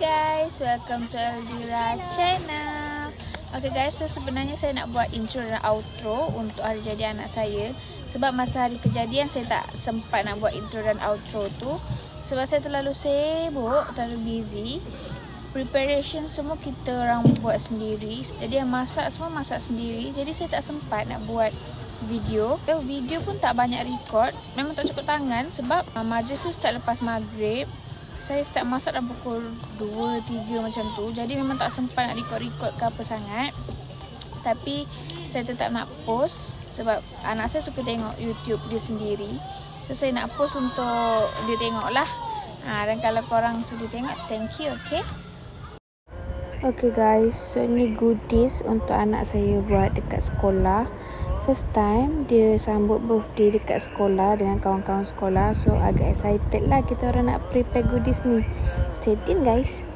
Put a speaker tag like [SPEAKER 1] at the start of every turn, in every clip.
[SPEAKER 1] guys, welcome to Elvira channel. Okay guys, so sebenarnya saya nak buat intro dan outro untuk hari jadi anak saya. Sebab masa hari kejadian saya tak sempat nak buat intro dan outro tu, sebab saya terlalu sibuk, terlalu busy. Preparation semua kita orang buat sendiri. Jadi yang masak semua masak sendiri. Jadi saya tak sempat nak buat video. Video pun tak banyak record. Memang tak cukup tangan sebab majlis tu start lepas maghrib. Saya start masak dalam pukul 2-3 macam tu. Jadi memang tak sempat nak record-record ke apa sangat. Tapi saya tetap nak post sebab anak saya suka tengok YouTube dia sendiri. So saya nak post untuk dia tengok lah. Dan kalau korang sudi tengok, thank you, okay? Okay guys, so ni goodies untuk anak saya buat dekat sekolah. First time dia sambut birthday dekat sekolah dengan kawan-kawan sekolah. So agak excited lah kita orang nak prepare goodies ni. Stay tune guys.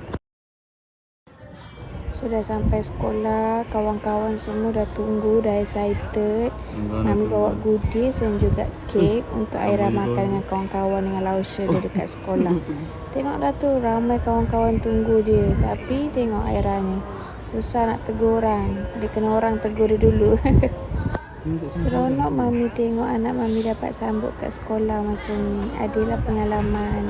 [SPEAKER 1] So dah sampai sekolah, kawan-kawan semua dah tunggu, dah excited. Mami bawa goodies dan juga kek untuk Aira makan dengan kawan-kawan dengan Lausha dia dekat sekolah. Tengoklah tu ramai kawan-kawan tunggu dia. Tapi tengok Aira ni, susah nak tegur orang. Dia kena orang tegur dia dulu. Seronok mami tengok anak mami dapat sambut kat sekolah macam ni. Adalah pengalaman.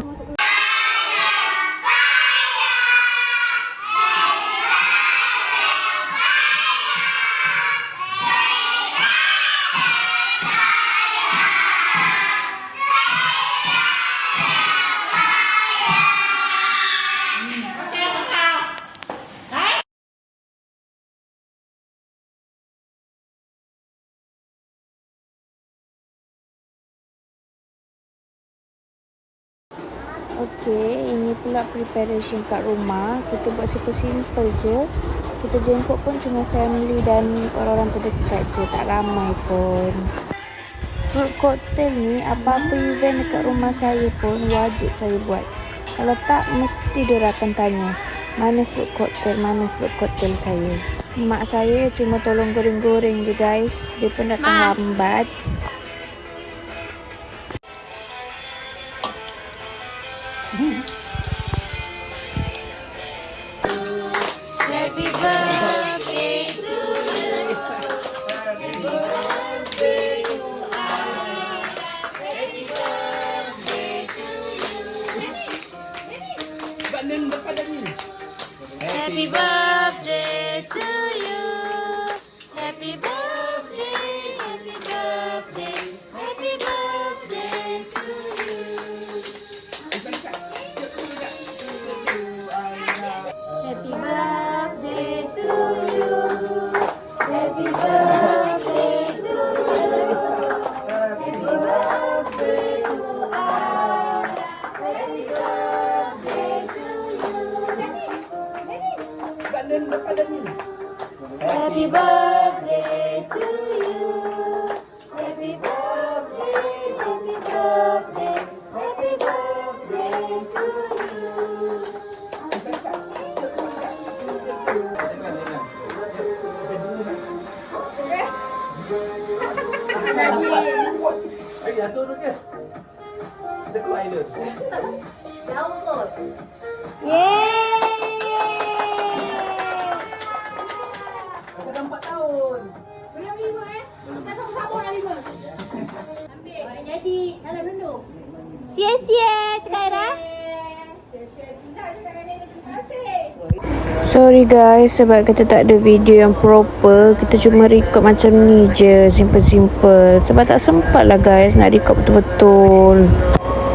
[SPEAKER 1] Okay, ini pula preparation kat rumah. Kita buat simple je. Kita jemput pun cuma family dan orang-orang terdekat je, tak ramai pun. Fruit cocktail ni, apa-apa event dekat rumah saya pun wajib saya buat. Kalau tak, mesti dia akan tanya, mana fruit cocktail saya. Mak saya cuma tolong goreng-goreng je guys. Dia pun datang lambat.
[SPEAKER 2] Happy birthday to you. Happy birthday to us. Happy birthday to you. Happy birthday to you. Happy birthday, happy birthday, happy birthday to you. Happy birthday to you. Happy birthday to you. Happy birthday to us. Happy birthday to you. Happy birthday to you. Happy birthday, happy birthday, happy birthday to you.
[SPEAKER 3] Jatuh tu ke? Dekat air dia.
[SPEAKER 2] Jauh kot.
[SPEAKER 3] Aku dah 4 tahun.
[SPEAKER 4] Belum 5 Kita sama-sama dah 5. Ambil. Boleh jadi. Dalam dulu.
[SPEAKER 1] Sia-sia Cakap Aira. Sorry guys, sebab kita tak ada video yang proper. Kita cuma record macam ni je, simple-simple. Sebab tak sempat lah guys nak record betul-betul.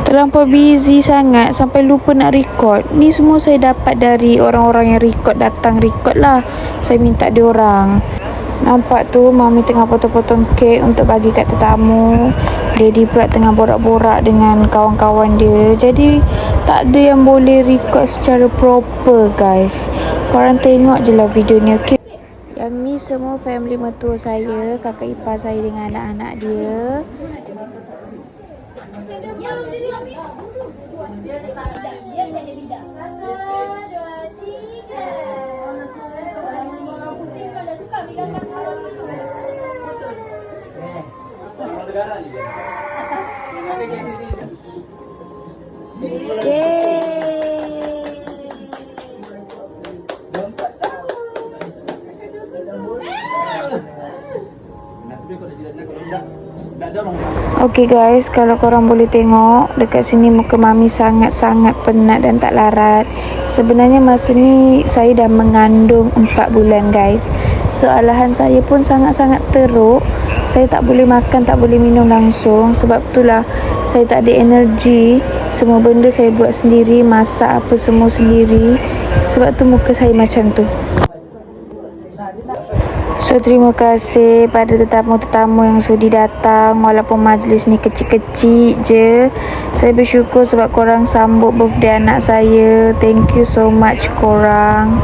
[SPEAKER 1] Terlampau busy sangat sampai lupa nak record. Ni semua saya dapat dari orang-orang yang record, datang record lah. Saya minta dia orang. Nampak tu mami tengah potong-potong kek untuk bagi kat tetamu. Daddy pula tengah borak-borak dengan kawan-kawan dia. Jadi tak ada yang boleh record secara proper guys. Korang tengok je lah video ni, okay? Yang ni semua family mertua saya, kakak ipar saya dengan anak-anak dia.
[SPEAKER 3] ada orang.
[SPEAKER 1] Okay guys, kalau korang boleh tengok dekat sini muka mami sangat-sangat penat dan tak larat. Sebenarnya masa ni saya dah mengandung 4 bulan guys. So alahan saya pun sangat-sangat teruk. Saya tak boleh makan, tak boleh minum langsung. Sebab itulah saya tak ada energi. Semua benda saya buat sendiri, masak apa semua sendiri. Sebab tu muka saya macam tu. So terima kasih pada tetamu-tetamu yang sudi datang. Walaupun majlis ni kecil-kecil je, saya bersyukur sebab korang sambut birthday anak saya. Thank you so much korang.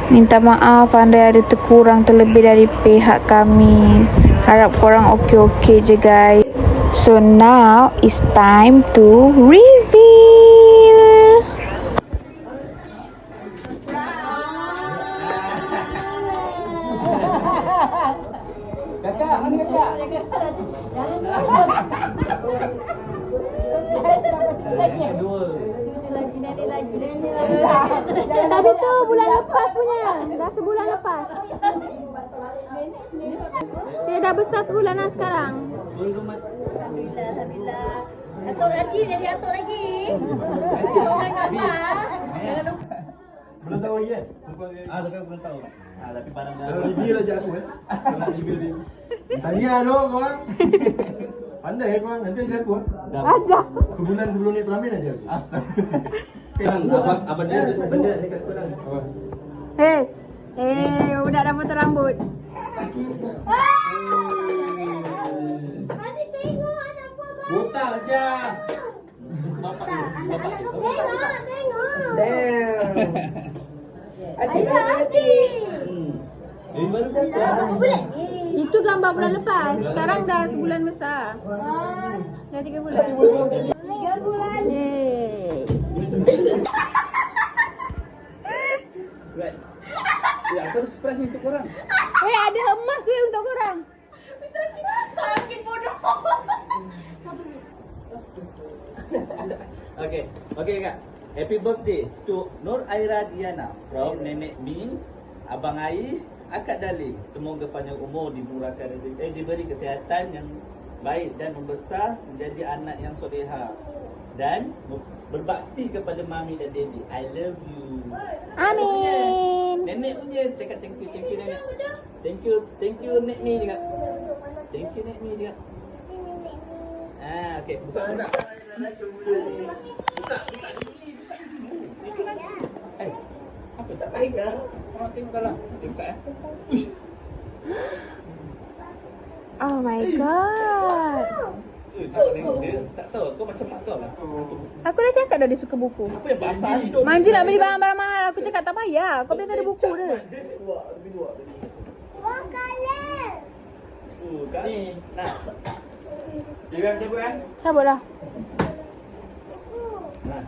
[SPEAKER 1] Minta maaf andai ada terkurang terlebih dari pihak kami. Harap korang okey-okey je guys. So now it's time to reveal.
[SPEAKER 3] Kakak, mana kakak? Kedua.
[SPEAKER 4] Tadi tu bulan lepas punya. Dah sebulan lepas. Dia dah besar sebulan lah sekarang.
[SPEAKER 2] Alhamdulillah. Atuk lagi, jadi atuk lagi. Orang gambar.
[SPEAKER 5] Belum tahu lagi kan?
[SPEAKER 3] Tapi aku belum tahu. Tapi barang dah.
[SPEAKER 5] Kalau review aja aku kan? Kalau nak review dia. Tanya dong korang. Pandai korang, nanti ajar aku.
[SPEAKER 4] Ajar.
[SPEAKER 5] Sebulan sebelum naik pelamin aja aku.
[SPEAKER 3] Abang dia benda dekat korang.
[SPEAKER 4] Budak dah potong rambut.
[SPEAKER 2] Adik tengok anak buah baru.
[SPEAKER 3] Botak saja. Bapak tu.
[SPEAKER 2] Tengok.
[SPEAKER 5] Adik
[SPEAKER 3] Ini baru kan?
[SPEAKER 4] Itu gambar bulan lepas. Sekarang dah sebulan besar. Dah 3 bulan.
[SPEAKER 2] 3 bulan.
[SPEAKER 4] Yeay.
[SPEAKER 3] Right. Ya, aku harus surprise untuk korang.
[SPEAKER 4] Ada emas untuk korang.
[SPEAKER 2] Sakit bodoh.
[SPEAKER 3] Okay kak. Happy birthday to Nur Aira Diana from Nenek Mi, Abang Ais, Akak Dalil. Semoga panjang umur, dimurahkan rezeki, diberi kesihatan yang baik dan membesar menjadi anak yang soleha dan berbakti kepada mami dan daddy. I love you.
[SPEAKER 4] Amin.
[SPEAKER 3] Nenek punya cakap thank you nenek. Thank you Nek Mi juga. Thank you Nek Mi juga. Okey, buka. Buka. Apa tak baik ke? Orang tengoklah. Buka Uish.
[SPEAKER 4] Oh my god.
[SPEAKER 3] Tak tengok dia. Tak tahu kau macam mak kau lah.
[SPEAKER 4] Aku dah cakap dah dia suka buku.
[SPEAKER 3] Apa yang basah hidup?
[SPEAKER 4] Manja nak beli barang-barang mahal. Aku cakap tak payah. Kau boleh ada buku dia.
[SPEAKER 2] What color?
[SPEAKER 3] Kan? Nah. Dia cabut kan?
[SPEAKER 4] Cabutlah.
[SPEAKER 3] Nah.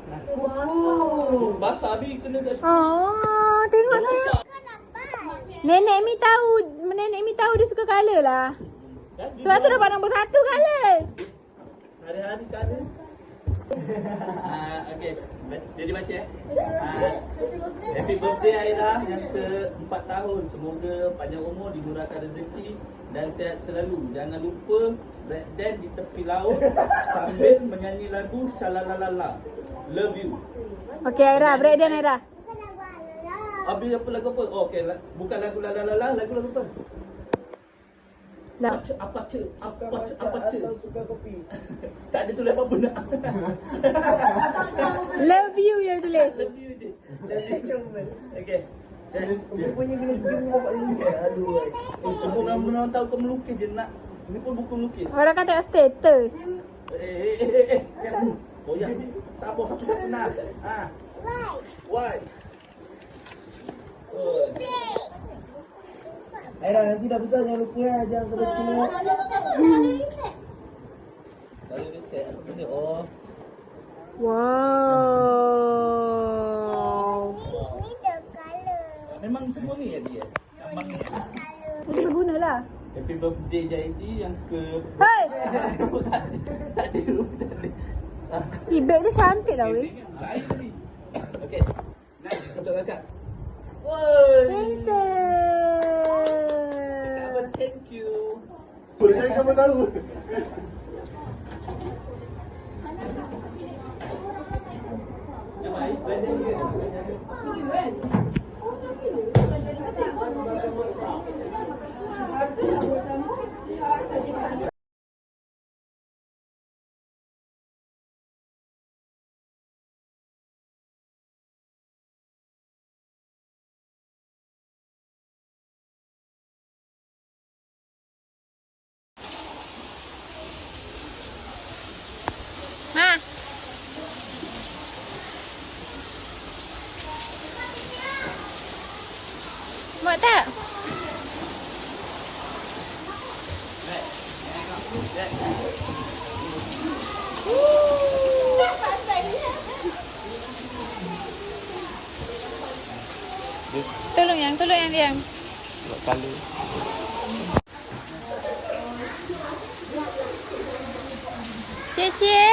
[SPEAKER 3] Basah habis kena kat
[SPEAKER 4] Oh, tengok saya. Nenek Mi tahu dia suka colour lah. Sebab tu dapat nombor 1 colour.
[SPEAKER 3] Hari-hari kali. Okey. Jadi baca Happy birthday Aira yang ke-4 tahun. Semoga panjang umur, dimurahkan rezeki dan sihat selalu. Jangan lupa breakdance di tepi laut sambil menyanyi lagu Shalalalala. Love you.
[SPEAKER 4] Okey Aira, breakdance Aira.
[SPEAKER 3] Habis apa lagu apa? Oh, okey, bukan lagu Lalalala, lagu apa?
[SPEAKER 4] Lah.
[SPEAKER 3] Apa cik? Suka kopi. Tak ada tulis apa-apa nak.
[SPEAKER 4] Love you yang tulis.
[SPEAKER 3] Love you je. Okey. Dia
[SPEAKER 5] punya kena tengok bapak ni. Aduh.
[SPEAKER 3] semua orang tahu kau melukis je nak. Ini pun buku melukis.
[SPEAKER 4] Orang kata status.
[SPEAKER 3] Koyak. Sabar satu-satu nak. Why?
[SPEAKER 5] Aira nanti dah besar jangan lupa jangan ke Cina.
[SPEAKER 3] Kalau reset apa benda? Oh.
[SPEAKER 4] Wow.
[SPEAKER 2] Ni the color.
[SPEAKER 3] Memang semua ni ya dia. Gambar ni.
[SPEAKER 4] Ini berguna lah.
[SPEAKER 3] Happy birthday Jaidi yang ke
[SPEAKER 4] Hei.
[SPEAKER 3] tak ada.
[SPEAKER 4] Bag dia cantik lah weh.
[SPEAKER 3] Saya tadi. Okey. Nah, untuk kakak. Woi.
[SPEAKER 4] Handsome.
[SPEAKER 3] Thank you.
[SPEAKER 5] Boleh kamu tahu.
[SPEAKER 4] Ma. Muat tak? Tolong yang diam.
[SPEAKER 3] Kali.
[SPEAKER 4] Cie.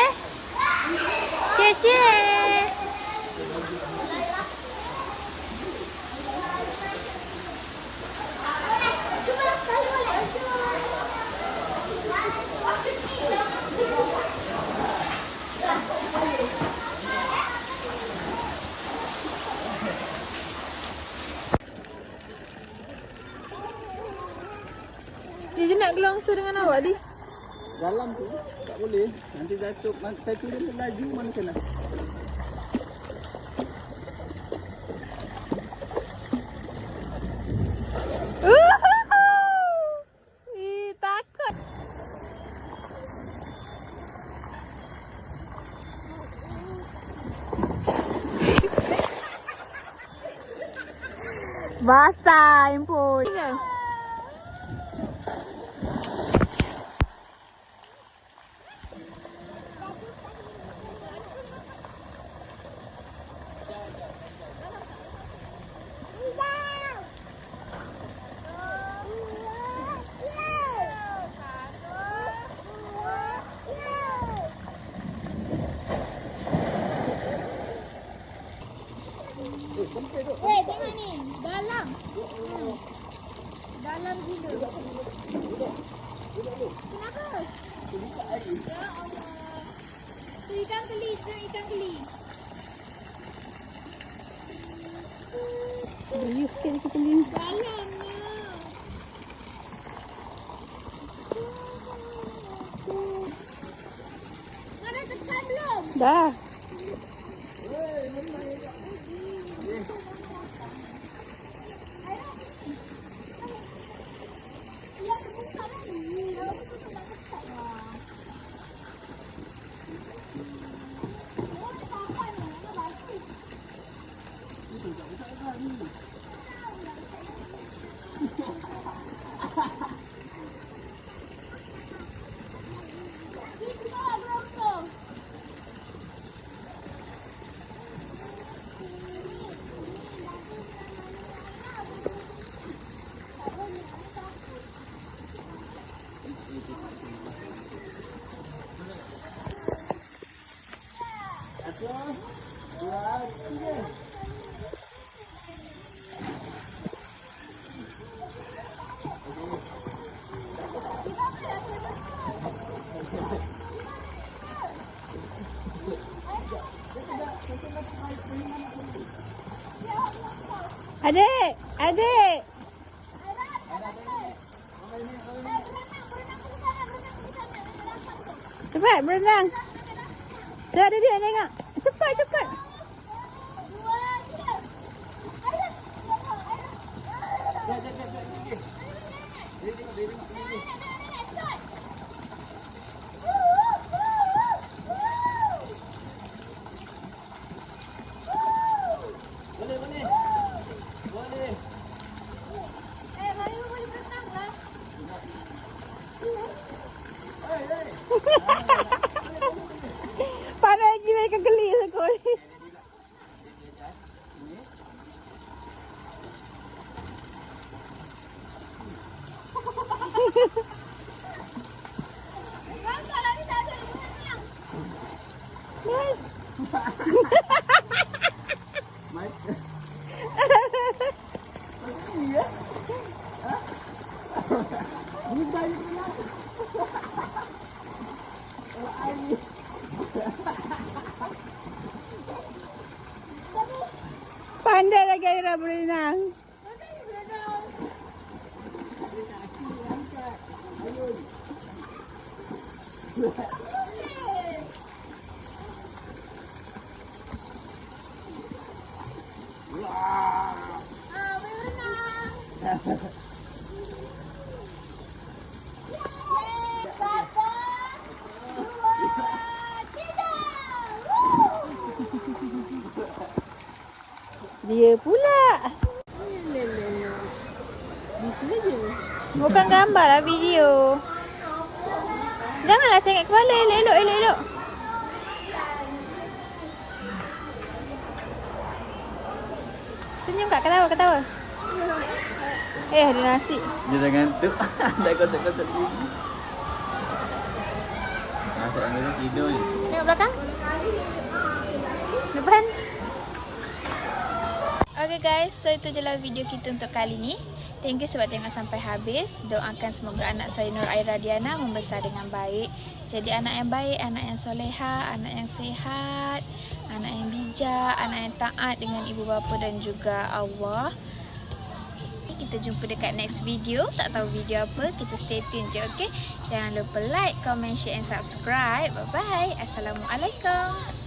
[SPEAKER 4] Dia nak gelongsu dengan awak, Di?
[SPEAKER 3] Dalam tu tak boleh. Nanti jatuh. Saya turun laju mana kena.
[SPEAKER 4] Takut. Basah handphone. Tengok ni. Dalam. Dalam gila. Kenapa? Ya Allah. Tu ikan keli. Serius ke ikan keli? Dalamnya. Mana tekan belum? Dah. Adik. Cepat berenang. Dah ada dia tengok. Cepat.
[SPEAKER 3] Boleh.
[SPEAKER 2] Melayu boleh berenang lah.
[SPEAKER 4] Pandai lagi mereka geli sekali.
[SPEAKER 2] Nampak lah ni tak ada dia berenang.
[SPEAKER 4] Pandai lagi Aira berenang. Dia pula.
[SPEAKER 1] Bukan gambar lah, video. Janganlah sengit kepala. Elok. Senyum kak, ketawa. Ada nasi.
[SPEAKER 3] Dia dah ngantuk. Dah kocok-kocok gigi. Masak yang tidur ni.
[SPEAKER 1] Tengok belakang. Depan. Okay guys, so itu je lah video kita untuk kali ni. Thank you sebab tengok sampai habis. Doakan semoga anak saya Nur Aira Diana membesar dengan baik. Jadi anak yang baik, anak yang soleha, anak yang sihat, anak yang bijak, anak yang taat dengan ibu bapa dan juga Allah. Kita jumpa dekat next video. Tak tahu video apa, kita stay tune je, okay? Jangan lupa like, comment, share and subscribe. Bye-bye. Assalamualaikum.